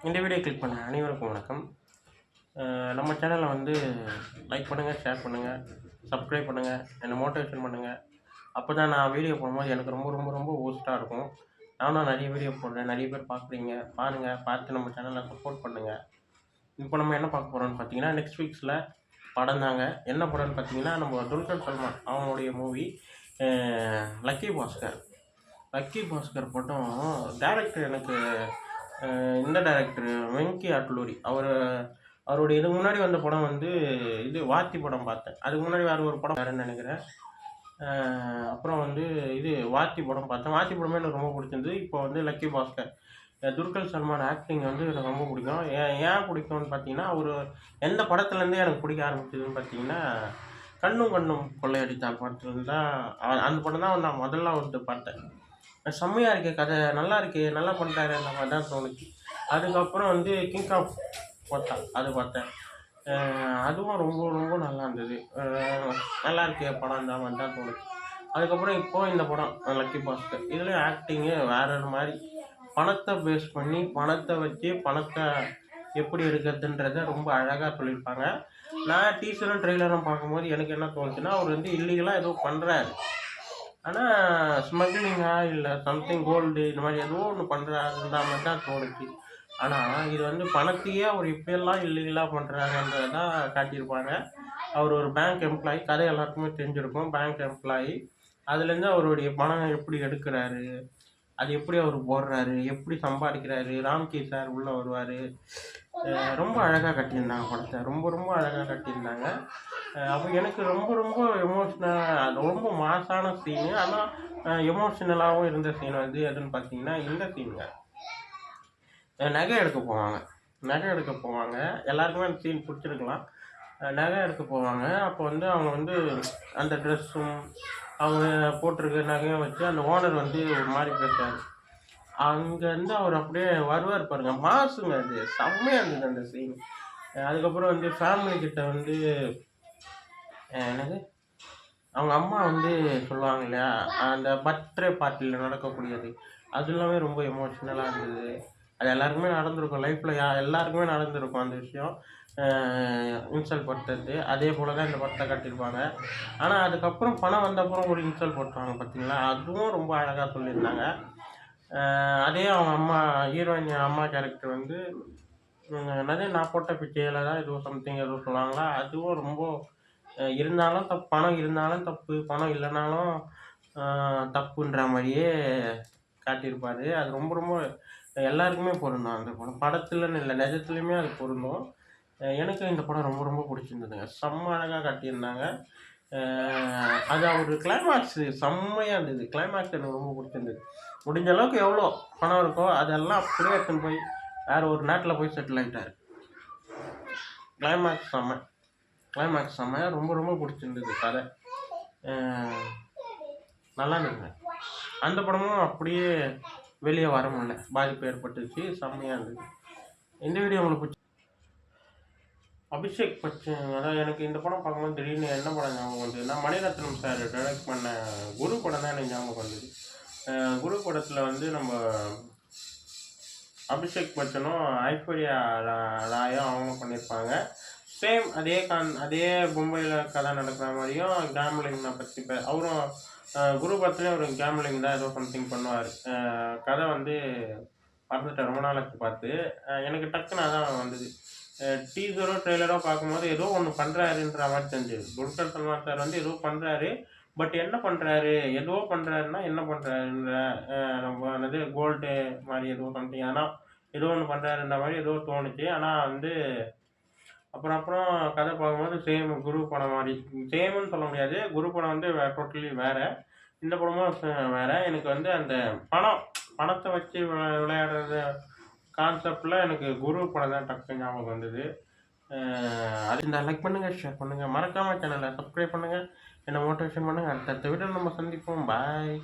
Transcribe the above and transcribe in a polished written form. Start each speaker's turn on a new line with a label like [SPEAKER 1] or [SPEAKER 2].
[SPEAKER 1] இந்த video click பண்ண அனைவருக்கும் வணக்கம். நம்ம சேனலை வந்து லைக் பண்ணுங்கள், ஷேர் பண்ணுங்கள், சப்ஸ்கிரைப் பண்ணுங்கள், என்னை மோட்டிவேஷன் பண்ணுங்கள். அப்போ தான் நான் வீடியோ போடும்போது எனக்கு ரொம்ப ரொம்ப ரொம்ப பூஸ்ட்டாக இருக்கும். நானும் நிறைய வீடியோ போடுறேன், நிறைய பேர் பார்க்குறீங்க. பாருங்கள், பார்த்து நம்ம சேனலை சப்போர்ட் பண்ணுங்கள். இப்போ நம்ம என்ன பார்க்க போகிறோம்னு பார்த்தீங்கன்னா, நெக்ஸ்ட் வீக்ஸில் படம் தாங்க. என்ன படம்னு பார்த்தீங்கன்னா, நம்ம துல்கர் சல்மான் அவனுடைய movie lucky Bhaskar. Lucky Bhaskar படம் டேரக்டர் எனக்கு இந்த டேரக்டர் வெங்கி அட்லூரி அவருடைய இதுக்கு முன்னாடி வந்த படம் வந்து இது வாத்தி படம் பார்த்தேன். அதுக்கு முன்னாடி வேறு ஒரு படம் வேறுன்னு நினைக்கிறேன். அப்புறம் வந்து இது வாத்தி படம் பார்த்தேன். வாத்தி படமே எனக்கு ரொம்ப பிடிச்சிருந்தது. இப்போ வந்து லக்கி பாஸ்கர் துல்கர் சல்மான் ஆக்டிங் வந்து எனக்கு ரொம்ப பிடிக்கும். ஏன் பிடிக்கும்னு பார்த்தீங்கன்னா, அவர் எந்த படத்துலேருந்தே எனக்கு பிடிக்க ஆரம்பிச்சதுன்னு பார்த்தீங்கன்னா, கண்ணும் கண்ணும் கொள்ளையடித்தால் படத்துலேருந்து தான். அந்த படம் தான் நான் முதல்ல வந்து பார்த்தேன். செம்மையாக இருக்கே கதை, நல்லா இருக்கே, நல்லா பண்ணுறாரு அந்த மாதிரி தான் தோணுச்சு. அதுக்கப்புறம் வந்து கிங் ஆஃப் கொத்தா அது பார்த்தேன். அதுவும் ரொம்ப ரொம்ப நல்லா இருந்தது. நல்லா இருக்கே படம் அந்த மாதிரி தான் தோணுச்சு. அதுக்கப்புறம் இப்போது இந்த படம் லக்கி பாஸ்கர், இதுலேயும் ஆக்டிங்கு வேற மாதிரி பணத்தை பேஸ் பண்ணி பணத்தை வச்சு பணத்தை எப்படி எடுக்கிறதுன்றதை ரொம்ப அழகாக சொல்லியிருப்பாங்க. நான் டீசரும் ட்ரெய்லரும் பார்க்கும்போது எனக்கு என்ன தோணுச்சுன்னா, அவர் வந்து இல்லீகலாக ஏதோ பண்ணுறாரு. ஆனால் ஸ்மக்லிங்கா இல்லை சம்திங் கோல்டு இந்த மாதிரி ஏதோ ஒன்று பண்ணுறாருன்ற மாதிரி தான் தோணுச்சு. ஆனால் இது வந்து பணத்தையே அவர் இப்படியெல்லாம் இல்லீகலாக பண்ணுறாருன்றதை தான் காட்டியிருப்பாங்க. அவர் ஒரு பேங்க் எம்ப்ளாயி, கதை எல்லாருக்குமே தெரிஞ்சிருக்கும். பேங்க் எம்ப்ளாயி, அதுலேருந்து அவருடைய பணம் எப்படி எடுக்கிறாரு, அது எப்படி அவர் போடுறாரு, எப்படி சம்பாதிக்கிறாரு. ராம்கி சார் உள்ளே வருவார். ரொம்ப அழகாக கட்டியிருந்தாங்க படத்தை, ரொம்ப ரொம்ப அழகாக கட்டியிருந்தாங்க. அப்போ எனக்கு ரொம்ப ரொம்ப எமோஷ்னலாக, ரொம்ப மாசான சீனு, ஆனால் எமோஷ்னலாகவும் இருந்த சீன் வந்து எதுன்னு பார்த்தீங்கன்னா, இந்த சீனுங்க. நகை எடுக்க போவாங்க. எல்லாருக்குமே அந்த சீன் பிடிச்சிருக்கலாம். நகை எடுக்க போவாங்க. அப்போ வந்து அவங்க வந்து அந்த ட்ரெஸ்ஸும் அவங்க போட்டிருக்க நகையும் வச்சு அந்த ஓனர் வந்து ஒரு மாதிரி பேசுவார். அங்கேருந்து அவர் அப்படியே வருவார் பாருங்க, மாசுங்க, அது செம்மையாக இருந்தது அந்த சீன். அதுக்கப்புறம் வந்து ஃபேமிலி கிட்ட வந்து என்னது அவங்க அம்மா வந்து சொல்லுவாங்க இல்லையா, அந்த பர்த்டே பார்ட்டியில் நடக்கக்கூடியது, அது எல்லாமே ரொம்ப எமோஷ்னலாக இருந்தது. அது எல்லாருக்குமே நடந்திருக்கும் லைஃப்பில், எல்லாருக்குமே நடந்திருக்கும் அந்த விஷயம். இன்சல்ட் படுத்துறது அதே போல் தான் இந்த படத்தை கட்டியிருப்பாங்க. ஆனால் அதுக்கப்புறம் பணம் வந்தப்புறம் ஒரு இன்சல்ட் போட்டுருவாங்க பார்த்தீங்களா, அதுவும் ரொம்ப அழகாக சொல்லியிருந்தாங்க. அதே அவங்க அம்மா, ஹீரோயின் அம்மா கேரக்டர் வந்து என்னது நான் போட்ட பிச்சையில் தான் ஏதோ சம்திங் ஏதோ சொல்லுவாங்களா, அதுவும் ரொம்ப இருந்தாலும் தப்பு, பணம் இருந்தாலும் தப்பு, பணம் இல்லைனாலும் தப்புன்ற மாதிரியே காட்டியிருப்பார். அது ரொம்ப ரொம்ப எல்லாருக்குமே பொருந்தும் அந்த படம். படத்துலன்னு இல்லை, நிஜத்துலையுமே அது பொருந்தும். எனக்கு இந்த படம் ரொம்ப ரொம்ப பிடிச்சிருந்ததுங்க. செம்ம அழகாக காட்டியிருந்தாங்க. அது அவர் கிளைமேக்ஸு செம்மையாக இருந்தது. கிளைமேக்ஸ் எனக்கு ரொம்ப பிடிச்சிருந்தது. முடிஞ்ச அளவுக்கு எவ்வளோ பணம் இருக்கோ அதெல்லாம் அப்படியே எடுத்துன்னு போய் வேறு ஒரு நாட்டில் போய் செட்டில் ஆகிட்டார். கிளைமேக்ஸ் செம்ம ரொம்ப ரொம்ப பிடிச்சிருந்தது கதை. நல்லா இருந்ததுங்க. அந்த படமும் அப்படியே வெளியே வர முடியல, பாதிப்பு ஏற்பட்டுச்சு. செம்மையாக இருந்தது. இந்த வீடியோ உங்களுக்கு பிடிச்சி அபிஷேக் பச்சன், அதாவது எனக்கு இந்த படம் பார்க்கும்போது திடீர்னு என்ன படம் ஞாபகம் வந்ததுன்னா, மணிரத்னம் சார் டைரக்ட் பண்ண குரு படம் தான் எனக்கு ஞாபகம் வந்தது. குரு படத்தில் வந்து நம்ம அபிஷேக் பச்சனும் ஐஸ்வர்யா ராயும் அவங்க பண்ணியிருப்பாங்க. சேம் அதே மும்பையில் கதை நடக்கிற மாதிரியும் கேம்லிங்கை பற்றி அவரும் குரு படத்துலேயும் ஒரு கேம்லிங் தான் ஏதோ சம்திங் பண்ணுவார். கதை வந்து பார்த்துட்டு ரொம்ப நாளைக்கு பார்த்து எனக்கு டக்குன்னு அதான் வந்தது. டீசரோ ட்ரெய்லரோ பார்க்கும்போது ஏதோ ஒன்று பண்ணுறாருன்ற மாதிரி தெரிஞ்சுது. துல்கர் சல்மான் சார் வந்து ஏதோ பண்ணுறாரு, பட் என்ன பண்ணுறாரு, ஏதோ பண்ணுறாருன்னா என்ன பண்ணுறாருன்ற நம்ம என்னது கோல்டு மாதிரி ஏதோ சம்திங், ஆனால் ஏதோ ஒன்று பண்ணுறாருன்ற மாதிரி ஏதோ தோணுச்சு. ஆனால் வந்து அப்புறம் கதை பார்க்கும்போது சேம் குரு படம் மாதிரி, சேம்னு சொல்ல முடியாது, குரு படம் வந்து டோட்டலி வேறு, இந்த படமும் வேறு. எனக்கு வந்து அந்த பணத்தை வச்சு விளையாடுறது கான்செப்டில் எனக்கு குரு படம் தான் டக்கு ஞாபகம் வந்தது. அது இந்த லைக் பண்ணுங்கள், ஷேர் பண்ணுங்கள், மறக்காமல் சேனலை சப்ஸ்கிரைப் பண்ணுங்கள், என்னை மோட்டிவேஷன் பண்ணுங்கள். அடுத்த வீடியோவில் நம்ம சந்திப்போம். பாய்.